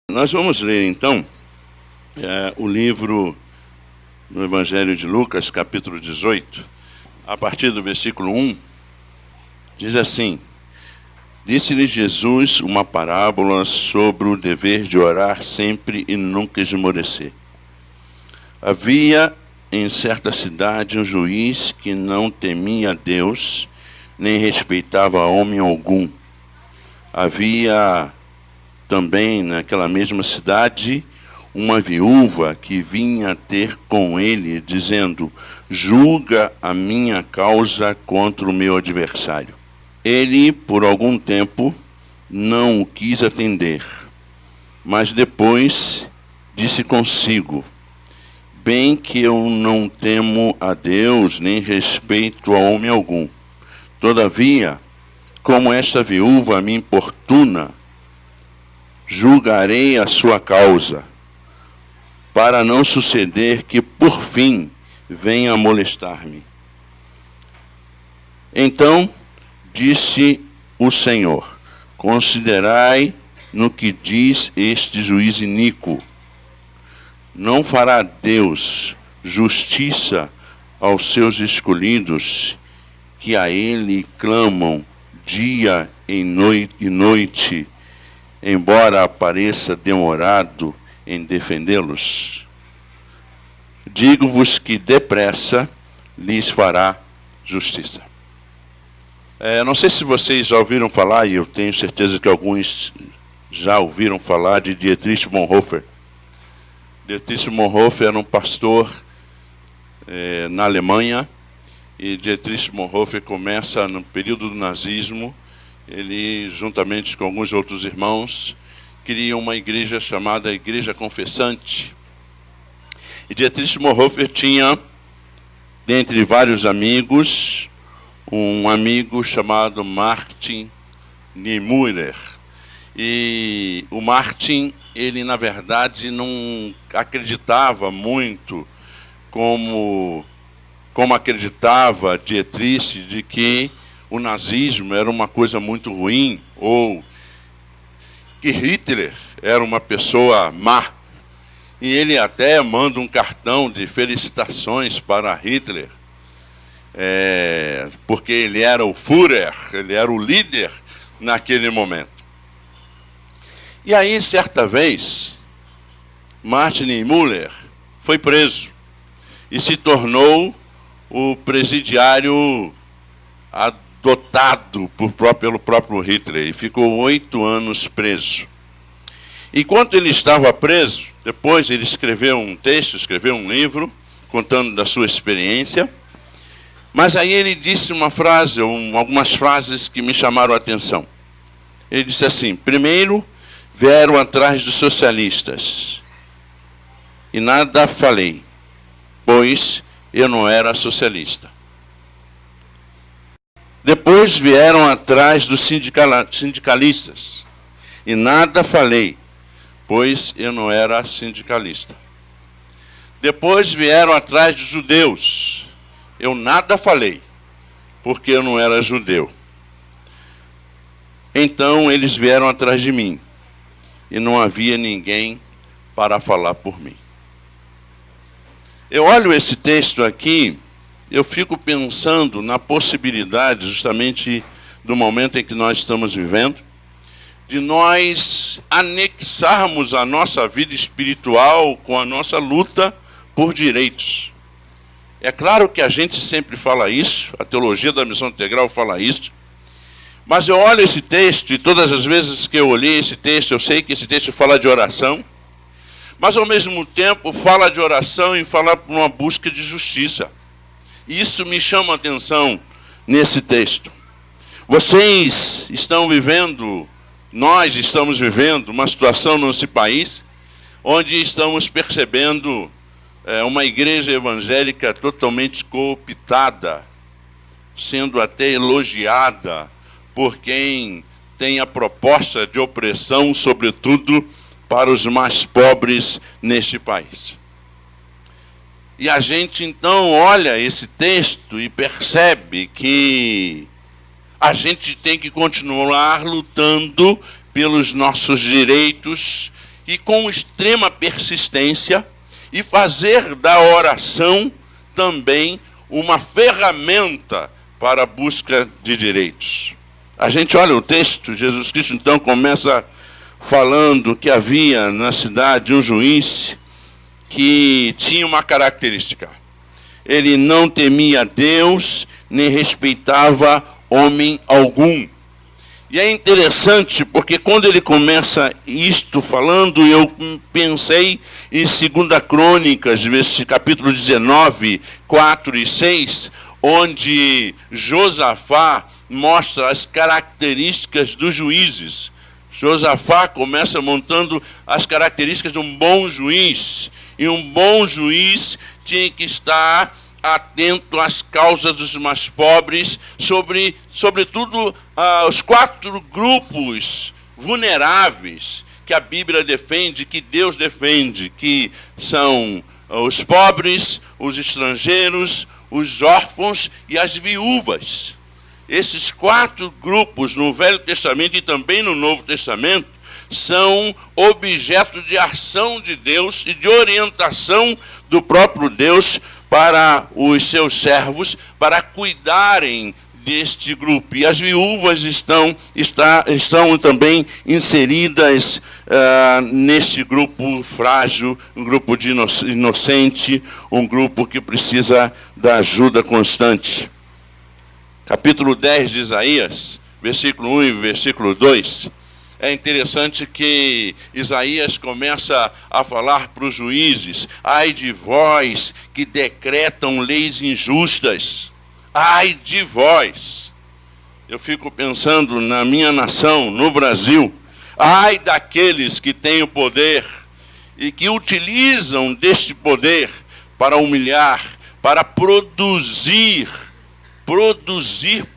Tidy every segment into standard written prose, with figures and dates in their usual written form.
Nós vamos ler, então, o livro no Evangelho de Lucas, capítulo 18, a partir do versículo 1, diz assim: Disse-lhe Jesus uma parábola sobre o dever de orar sempre e nunca esmorecer. Havia em certa cidade um juiz que não temia Deus, nem respeitava homem algum. Havia também naquela mesma cidade uma viúva que vinha ter com ele, dizendo: julga a minha causa contra o meu adversário. Ele, por algum tempo, não o quis atender, mas depois disse consigo: bem que eu não temo a Deus, nem respeito a homem algum. Todavia, como esta viúva me importuna, julgarei a sua causa, para não suceder que, por fim, venha a molestar-me. Então disse o Senhor: considerai no que diz este juiz iníquo. Não fará Deus justiça aos seus escolhidos, que a Ele clamam dia e noite, embora pareça demorado em defendê-los? Digo-vos que depressa lhes fará justiça. Não sei se vocês já ouviram falar, e eu tenho certeza que alguns já ouviram falar, de Dietrich Bonhoeffer. Dietrich Bonhoeffer era um pastor na Alemanha, e Dietrich Bonhoeffer começa no período do nazismo. Ele, juntamente com alguns outros irmãos, cria uma igreja chamada Igreja Confessante. E Dietrich Bonhoeffer tinha, dentre vários amigos, um amigo chamado Martin Niemöller. E o Martin, ele na verdade não acreditava muito como acreditava Dietrich, de que o nazismo era uma coisa muito ruim, ou que Hitler era uma pessoa má. E ele até manda um cartão de felicitações para Hitler, porque ele era o Führer, ele era o líder naquele momento. E aí, certa vez, Martin Niemöller foi preso e se tornou o presidiário adotado pelo próprio Hitler, e ficou 8 anos preso. Enquanto ele estava preso, depois ele escreveu um texto, escreveu um livro, contando da sua experiência. Mas aí ele disse uma frase, algumas frases que me chamaram a atenção. Ele disse assim: primeiro vieram atrás dos socialistas, e nada falei, pois eu não era socialista. Depois vieram atrás dos sindicalistas, e nada falei, pois eu não era sindicalista. Depois vieram atrás dos judeus, eu nada falei, porque eu não era judeu. Então eles vieram atrás de mim, e não havia ninguém para falar por mim. Eu olho esse texto aqui, eu fico pensando na possibilidade, justamente do momento em que nós estamos vivendo, de nós anexarmos a nossa vida espiritual com a nossa luta por direitos. É claro que a gente sempre fala isso, a teologia da missão integral fala isso, mas eu olho esse texto, e todas as vezes que eu olhei esse texto, eu sei que esse texto fala de oração, mas ao mesmo tempo fala de oração e fala por uma busca de justiça. Isso me chama a atenção nesse texto. Vocês estão vivendo, nós estamos vivendo uma situação nesse país onde estamos percebendo uma igreja evangélica totalmente cooptada, sendo até elogiada por quem tem a proposta de opressão, sobretudo para os mais pobres neste país. E a gente então olha esse texto e percebe que a gente tem que continuar lutando pelos nossos direitos e com extrema persistência, e fazer da oração também uma ferramenta para a busca de direitos. A gente olha o texto, Jesus Cristo então começa falando que havia na cidade um juiz que tinha uma característica. Ele não temia Deus, nem respeitava homem algum. E é interessante, porque quando ele começa isto falando, eu pensei em 2 Crônicas, capítulo 19, 4 e 6, onde Josafá mostra as características dos juízes. Josafá começa montando as características de um bom juiz. E um bom juiz tinha que estar atento às causas dos mais pobres, sobretudo os 4 grupos vulneráveis que a Bíblia defende, que Deus defende, que são os pobres, os estrangeiros, os órfãos e as viúvas. Esses 4 grupos no Velho Testamento e também no Novo Testamento são objeto de ação de Deus e de orientação do próprio Deus para os seus servos, para cuidarem deste grupo. E as viúvas estão também inseridas neste grupo frágil, um grupo de inocente, um grupo que precisa da ajuda constante. Capítulo 10 de Isaías, versículo 1 e versículo 2, é interessante que Isaías começa a falar para os juízes: ai de vós que decretam leis injustas, ai de vós. Eu fico pensando na minha nação, no Brasil, ai daqueles que têm o poder e que utilizam deste poder para humilhar, para produzir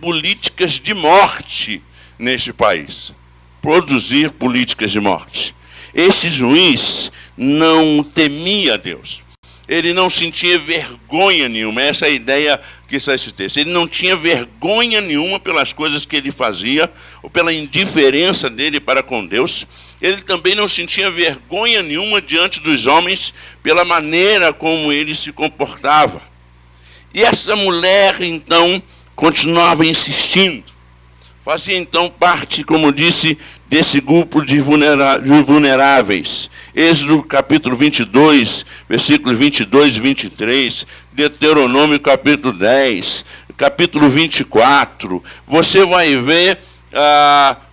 políticas de morte neste país. Produzir políticas de morte. Este juiz não temia Deus. Ele não sentia vergonha nenhuma. Essa é a ideia que está esse texto. Ele não tinha vergonha nenhuma pelas coisas que ele fazia, ou pela indiferença dele para com Deus. Ele também não sentia vergonha nenhuma diante dos homens pela maneira como ele se comportava. E essa mulher, então, continuava insistindo. Fazia, então, parte, como disse, desse grupo de vulneráveis. Êxodo, capítulo 22, versículos 22 e 23. Deuteronômio, capítulo 10. Capítulo 24. Você vai ver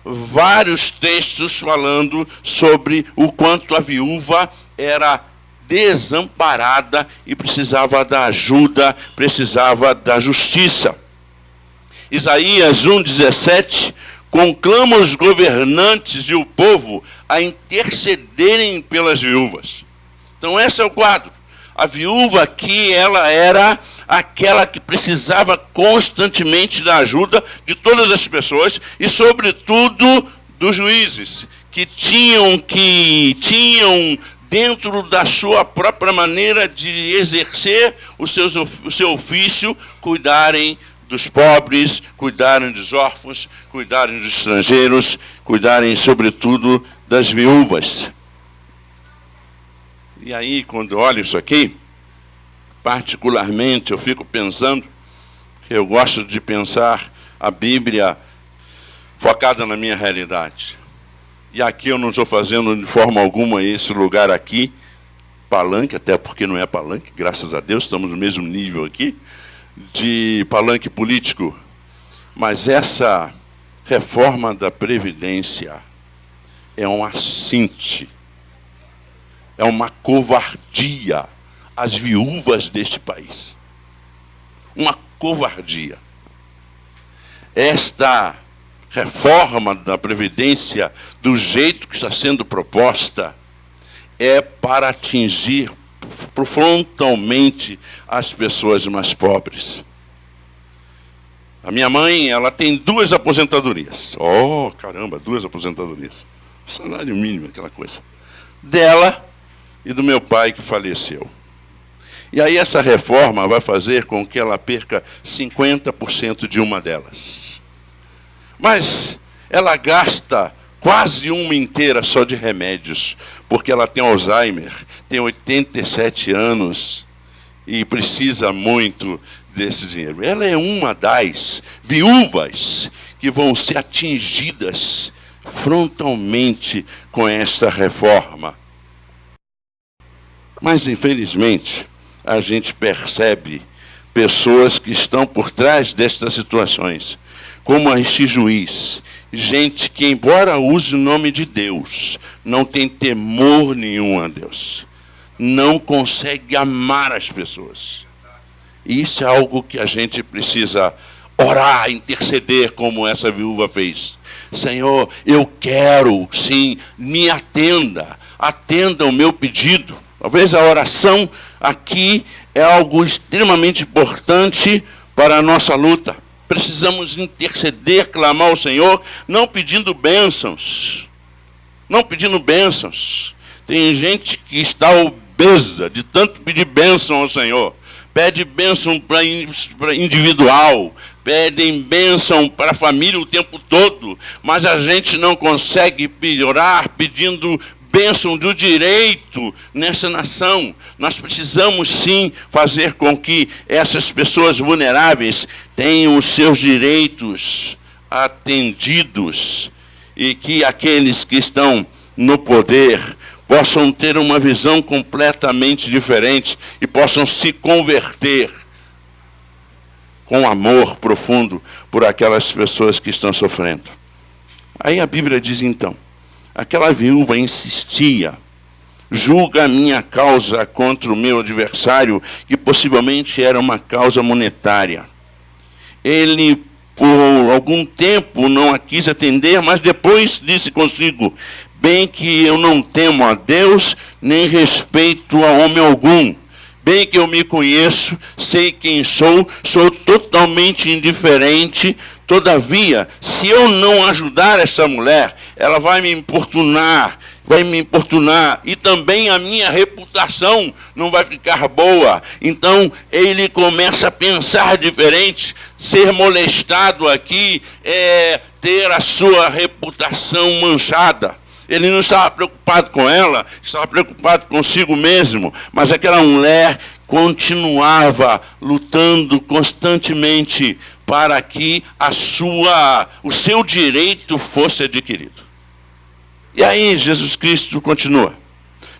vários textos falando sobre o quanto a viúva era desamparada e precisava da ajuda, precisava da justiça. Isaías 1,17 conclama os governantes e o povo a intercederem pelas viúvas. Então esse é o quadro. A viúva aqui, ela era aquela que precisava constantemente da ajuda de todas as pessoas e, sobretudo, dos juízes, que tinham dentro da sua própria maneira de exercer o seu ofício, cuidarem dos pobres, cuidarem dos órfãos, cuidarem dos estrangeiros, cuidarem, sobretudo, das viúvas. E aí, quando eu olho isso aqui, particularmente, eu fico pensando, eu gosto de pensar a Bíblia focada na minha realidade. E aqui eu não estou fazendo de forma alguma esse lugar aqui, palanque, até porque não é palanque, graças a Deus, estamos no mesmo nível aqui, de palanque político. Mas essa reforma da Previdência é um assinte, é uma covardia às viúvas deste país. Uma covardia. Esta reforma da Previdência, do jeito que está sendo proposta, é para atingir frontalmente as pessoas mais pobres. A minha mãe, ela tem 2 aposentadorias. Oh, caramba, 2 aposentadorias. Salário mínimo, aquela coisa. Dela e do meu pai, que faleceu. E aí essa reforma vai fazer com que ela perca 50% de uma delas. Mas ela gasta quase uma inteira só de remédios, porque ela tem Alzheimer, tem 87 anos e precisa muito desse dinheiro. Ela é uma das viúvas que vão ser atingidas frontalmente com esta reforma. Mas, infelizmente, a gente percebe pessoas que estão por trás destas situações, como este juiz, gente que, embora use o nome de Deus, não tem temor nenhum a Deus, não consegue amar as pessoas. E isso é algo que a gente precisa orar, interceder, como essa viúva fez. Senhor, eu quero, sim, me atenda o meu pedido. Talvez a oração aqui é algo extremamente importante para a nossa luta. Precisamos interceder, clamar ao Senhor, não pedindo bênçãos. Não pedindo bênçãos. Tem gente que está obesa de tanto pedir bênção ao Senhor. Pede bênção para individual, pedem bênção para a família o tempo todo, mas a gente não consegue orar pedindo bênção do direito nessa nação. Nós precisamos sim fazer com que essas pessoas vulneráveis tenham os seus direitos atendidos e que aqueles que estão no poder possam ter uma visão completamente diferente e possam se converter com amor profundo por aquelas pessoas que estão sofrendo. Aí a Bíblia diz então, aquela viúva insistia, julga a minha causa contra o meu adversário, que possivelmente era uma causa monetária. Ele, por algum tempo, não a quis atender, mas depois disse consigo, bem que eu não temo a Deus, nem respeito a homem algum. Bem que eu me conheço, sei quem sou totalmente indiferente. Todavia, se eu não ajudar essa mulher, ela vai me importunar, e também a minha reputação não vai ficar boa. Então, ele começa a pensar diferente. Ser molestado aqui é ter a sua reputação manchada. Ele não estava preocupado com ela, estava preocupado consigo mesmo. Mas aquela mulher continuava lutando constantemente para que o seu direito fosse adquirido. E aí Jesus Cristo continua.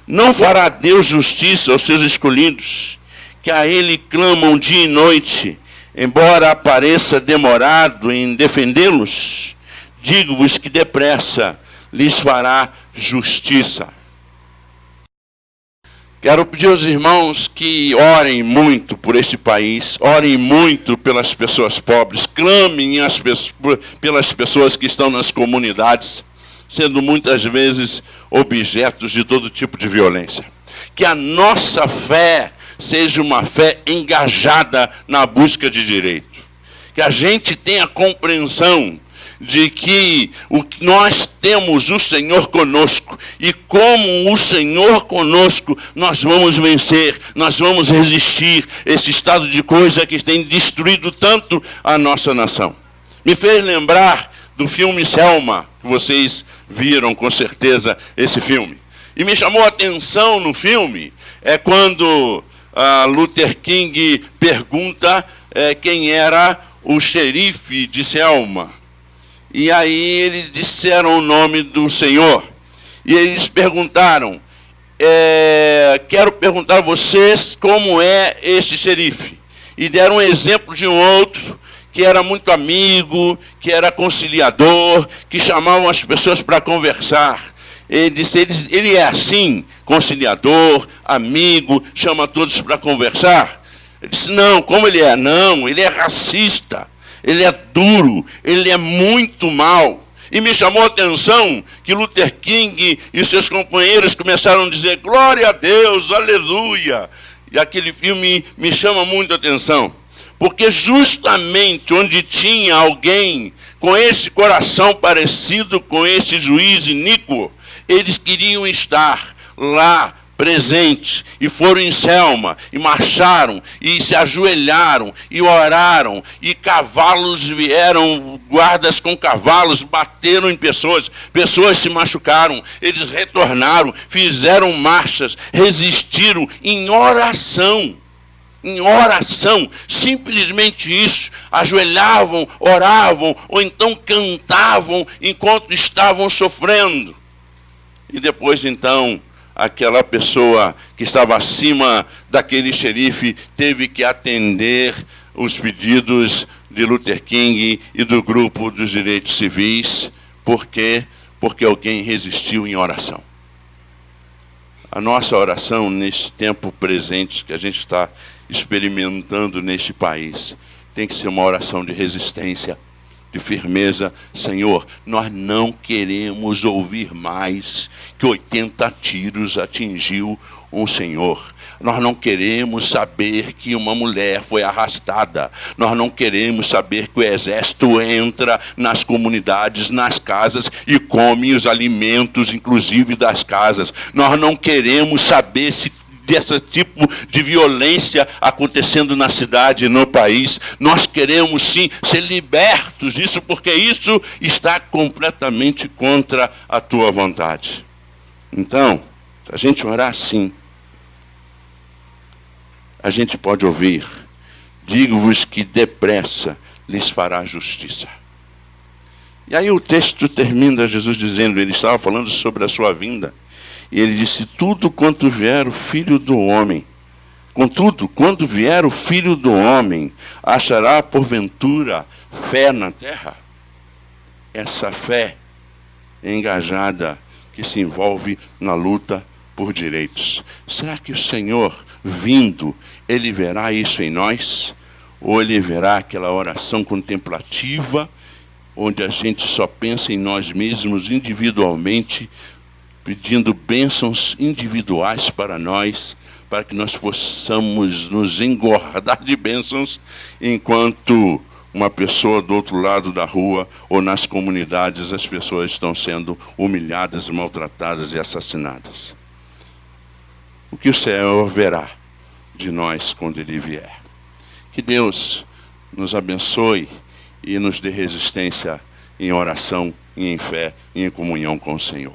Não fará Deus justiça aos seus escolhidos, que a Ele clamam dia e noite, embora pareça demorado em defendê-los? Digo-vos que depressa lhes fará justiça. Quero pedir aos irmãos que orem muito por esse país, orem muito pelas pessoas pobres, clamem pelas pessoas que estão nas comunidades, sendo muitas vezes objetos de todo tipo de violência. Que a nossa fé seja uma fé engajada na busca de direito. Que a gente tenha compreensão de que nós temos o Senhor conosco, e como o Senhor conosco, nós vamos vencer, nós vamos resistir esse estado de coisa que tem destruído tanto a nossa nação. Me fez lembrar do filme Selma, que vocês viram com certeza esse filme. E me chamou a atenção no filme, quando Luther King pergunta quem era o xerife de Selma. E aí eles disseram o nome do Senhor. E eles perguntaram, quero perguntar a vocês como é este xerife. E deram um exemplo de um outro, que era muito amigo, que era conciliador, que chamavam as pessoas para conversar. Ele disse, ele é assim, conciliador, amigo, chama todos para conversar. Ele disse, não, como ele é? Não, ele é racista. Ele é duro, ele é muito mau. E me chamou a atenção que Luther King e seus companheiros começaram a dizer, glória a Deus, aleluia. E aquele filme me chama muito a atenção. Porque justamente onde tinha alguém com esse coração parecido com esse juiz iníquo, eles queriam estar lá presente, e foram em Selma, e marcharam, e se ajoelharam, e oraram, e cavalos vieram, guardas com cavalos, bateram em pessoas, pessoas se machucaram, eles retornaram, fizeram marchas, resistiram em oração. Em oração, simplesmente isso, ajoelhavam, oravam, ou então cantavam enquanto estavam sofrendo. E depois então, aquela pessoa que estava acima daquele xerife teve que atender os pedidos de Luther King e do grupo dos direitos civis. Por quê? Porque alguém resistiu em oração. A nossa oração neste tempo presente que a gente está experimentando neste país tem que ser uma oração de resistência, de firmeza. Senhor, nós não queremos ouvir mais que 80 tiros atingiu um senhor. Nós não queremos saber que uma mulher foi arrastada. Nós não queremos saber que o exército entra nas comunidades, nas casas e come os alimentos, inclusive das casas. Nós não queremos saber desse tipo de violência acontecendo na cidade e no país. Nós queremos sim ser libertos disso, porque isso está completamente contra a tua vontade. Então, se a gente orar assim, a gente pode ouvir: digo-vos que depressa lhes fará justiça. E aí o texto termina Jesus dizendo, ele estava falando sobre a sua vinda, e ele disse: tudo quanto vier o Filho do Homem, contudo, quando vier o Filho do Homem, achará porventura fé na terra? Essa fé engajada que se envolve na luta por direitos. Será que o Senhor, vindo, ele verá isso em nós? Ou ele verá aquela oração contemplativa, onde a gente só pensa em nós mesmos individualmente, pedindo bênçãos individuais para nós, para que nós possamos nos engordar de bênçãos, enquanto uma pessoa do outro lado da rua ou nas comunidades, as pessoas estão sendo humilhadas, maltratadas e assassinadas? O que o Senhor verá de nós quando Ele vier? Que Deus nos abençoe e nos dê resistência em oração, e em fé e em comunhão com o Senhor.